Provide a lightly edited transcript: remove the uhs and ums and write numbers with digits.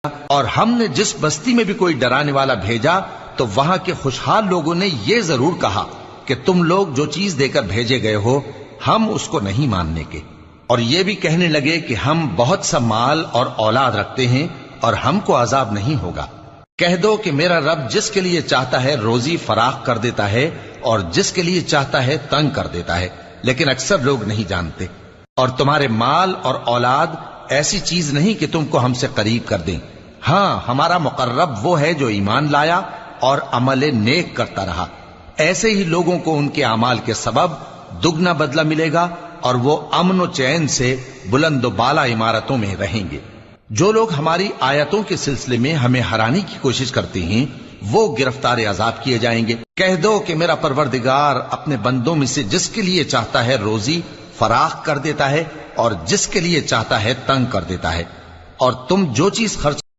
اور ہم نے جس بستی میں بھی کوئی ڈرانے والا بھیجا تو وہاں کے خوشحال لوگوں نے یہ ضرور کہا کہ تم لوگ جو چیز دے کر بھیجے گئے ہو ہم اس کو نہیں ماننے کے، اور یہ بھی کہنے لگے کہ ہم بہت سا مال اور اولاد رکھتے ہیں اور ہم کو عذاب نہیں ہوگا۔ کہہ دو کہ میرا رب جس کے لیے چاہتا ہے روزی فراخ کر دیتا ہے اور جس کے لیے چاہتا ہے تنگ کر دیتا ہے، لیکن اکثر لوگ نہیں جانتے۔ اور تمہارے مال اور اولاد ایسی چیز نہیں کہ تم کو ہم سے قریب کر دیں، ہاں ہمارا مقرب وہ ہے جو ایمان لایا اور عمل نیک کرتا رہا، ایسے ہی لوگوں کو ان کے اعمال کے سبب دگنا بدلہ ملے گا اور وہ امن و چین سے بلند و بالا عمارتوں میں رہیں گے۔ جو لوگ ہماری آیتوں کے سلسلے میں ہمیں ہرانے کی کوشش کرتے ہیں وہ گرفتار عذاب کیے جائیں گے۔ کہہ دو کہ میرا پروردگار اپنے بندوں میں سے جس کے لیے چاہتا ہے روزی فراخ کر دیتا ہے اور جس کے لیے چاہتا ہے تنگ کر دیتا ہے، اور تم جو چیز خرچ